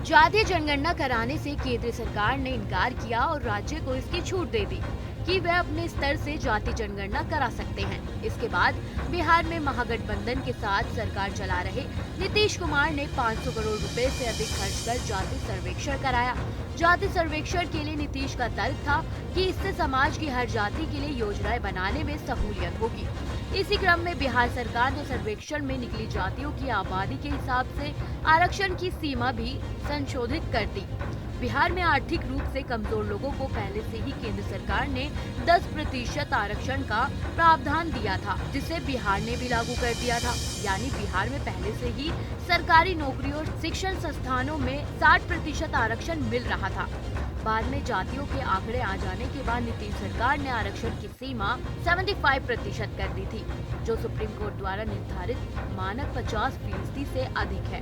जातीय जनगणना कराने से केंद्र सरकार ने इनकार किया और राज्य को इसकी छूट दे दी कि वे अपने स्तर से जाति जनगणना करा सकते हैं। इसके बाद बिहार में महागठबंधन के साथ सरकार चला रहे नीतीश कुमार ने 500 करोड़ रुपए से अधिक खर्च कर जाति सर्वेक्षण कराया। जाति सर्वेक्षण के लिए नीतीश का तर्क था कि इससे समाज की हर जाति के लिए योजनाएं बनाने में सहूलियत होगी। इसी क्रम में बिहार सरकार ने सर्वेक्षण में निकली जातियों की आबादी के हिसाब से आरक्षण की सीमा भी संशोधित कर दी। बिहार में आर्थिक रूप से कमजोर लोगों को पहले से ही केंद्र सरकार ने 10% आरक्षण का प्रावधान दिया था, जिसे बिहार ने भी लागू कर दिया था। यानी बिहार में पहले से ही सरकारी नौकरियों और शिक्षण संस्थानों में 60% आरक्षण मिल रहा था। बाद में जातियों के आंकड़े आ जाने के बाद नीतीश सरकार ने आरक्षण की सीमा 75% कर दी थी, जो सुप्रीम कोर्ट द्वारा निर्धारित मानक 50% से अधिक है।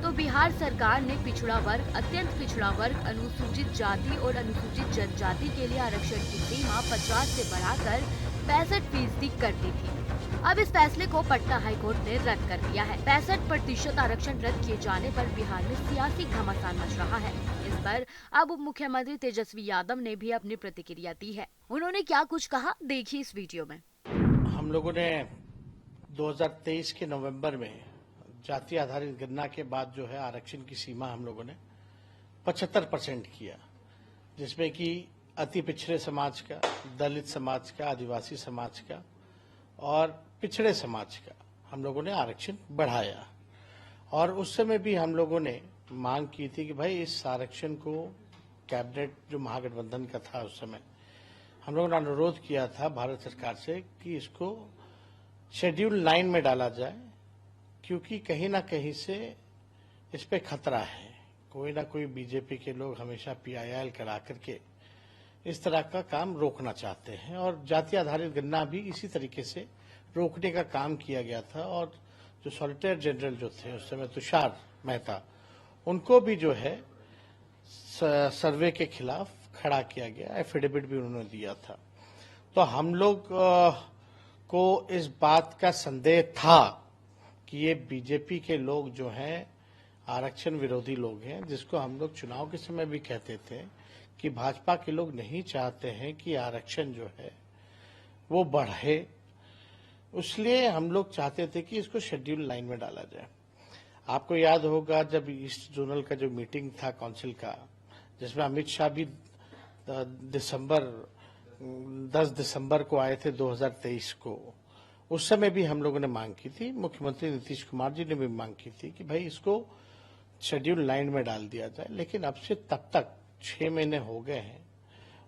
तो बिहार सरकार ने पिछड़ा वर्ग, अत्यंत पिछड़ा वर्ग, अनुसूचित जाति और अनुसूचित जनजाति के लिए आरक्षण की सीमा 50 से बढ़ाकर 65% कर दी थी। अब इस फैसले को पटना हाईकोर्ट ने रद्द कर दिया है। 65% आरक्षण रद्द किए जाने पर बिहार में सियासी घमासान मच रहा है। इस पर अब उप मुख्यमंत्री तेजस्वी यादव ने भी अपनी प्रतिक्रिया दी है। उन्होंने क्या कुछ कहा, देखिए इस वीडियो में। हम लोगों ने 2023 के नवंबर में जाति आधारित गणना के बाद जो है आरक्षण की सीमा हम लोगों ने 75% किया, जिसमें कि अति पिछड़े समाज का, दलित समाज का, आदिवासी समाज का और पिछड़े समाज का हम लोगों ने आरक्षण बढ़ाया। और उस समय भी हम लोगों ने मांग की थी कि भाई इस आरक्षण को कैबिनेट जो महागठबंधन का था उस समय हम लोगों ने अनुरोध किया था भारत सरकार से कि इसको शेड्यूल 9 में डाला जाए, क्योंकि कहीं ना कहीं से इस पे खतरा है। कोई ना कोई बीजेपी के लोग हमेशा PIL करा करके इस तरह का काम रोकना चाहते हैं और जाति आधारित गणना भी इसी तरीके से रोकने का काम किया गया था। और जो सॉलिसिटर जनरल जो थे उस समय तुषार मेहता, उनको भी जो है सर्वे के खिलाफ खड़ा किया गया, एफिडेविट भी उन्होंने दिया था। तो हम लोग को इस बात का संदेह था कि ये बीजेपी के लोग जो हैं आरक्षण विरोधी लोग हैं, जिसको हम लोग चुनाव के समय भी कहते थे कि भाजपा के लोग नहीं चाहते हैं कि आरक्षण जो है वो बढ़े। इसलिए हम लोग चाहते थे कि इसको शेड्यूल 9 में डाला जाए। आपको याद होगा जब ईस्ट जोनल का जो मीटिंग था काउंसिल का, जिसमें अमित शाह भी 10 दिसंबर को आए थे 2023 को, उस समय भी हम लोगों ने मांग की थी, मुख्यमंत्री नीतीश कुमार जी ने भी मांग की थी कि भाई इसको शेड्यूल 9 में डाल दिया जाए। लेकिन अब से तब तक 6 महीने हो गए हैं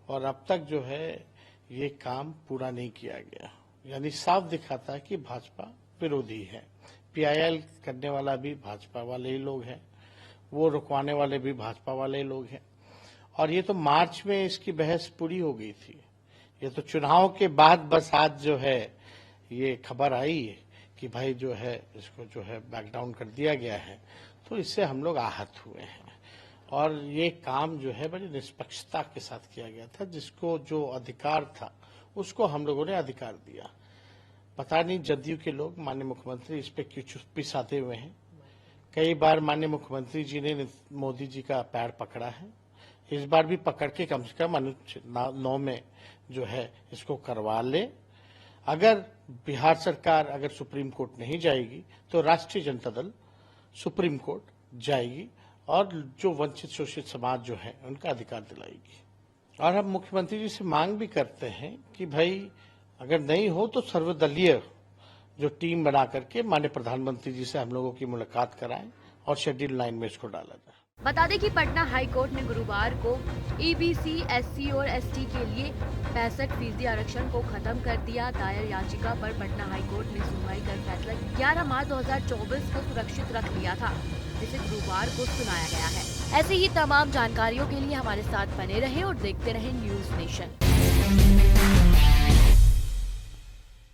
और अब तक जो है ये काम पूरा नहीं किया गया। यानी साफ दिखाता है कि भाजपा विरोधी है। PIL करने वाला भी भाजपा वाले ही लोग हैं, वो रुकवाने वाले भी भाजपा वाले ही लोग हैं। और ये तो मार्च में इसकी बहस पूरी हो गई थी। ये तो चुनाव के बाद बस आज जो है ये खबर आई कि भाई जो है इसको जो है बैकडाउन कर दिया गया है। तो इससे हम लोग आहत हुए हैं और ये काम जो है बड़ी निष्पक्षता के साथ किया गया था। जिसको जो अधिकार था उसको हम लोगों ने अधिकार दिया। पता नहीं जदयू के लोग माननीय मुख्यमंत्री इस पे क्यों चुप्पी साधे हुए हैं। कई बार माननीय मुख्यमंत्री जी ने मोदी जी का पैर पकड़ा है, इस बार भी पकड़ के कम से कम अनुच्छेद 9 में जो है इसको करवा ले। अगर बिहार सरकार अगर सुप्रीम कोर्ट नहीं जाएगी तो राष्ट्रीय जनता दल सुप्रीम कोर्ट जाएगी और जो वंचित शोषित समाज जो है उनका अधिकार दिलाएगी। और हम मुख्यमंत्री जी से मांग भी करते हैं कि भाई अगर नहीं हो तो सर्वदलीय जो टीम बना करके माननीय प्रधानमंत्री जी से हम लोगों की मुलाकात कराएं और शेड्यूल 9 में इसको डाला जाए। बता दें कि पटना हाई कोर्ट ने गुरुवार को EBC, SC और ST के लिए 65% आरक्षण को खत्म कर दिया। दायर याचिका पर पटना हाई कोर्ट ने सुनवाई कर फैसला 11 मार्च 2024 को सुरक्षित रख लिया था, जिसे गुरुवार को सुनाया गया है। ऐसी ही तमाम जानकारियों के लिए हमारे साथ बने रहें और देखते रहें न्यूज़ नेशन।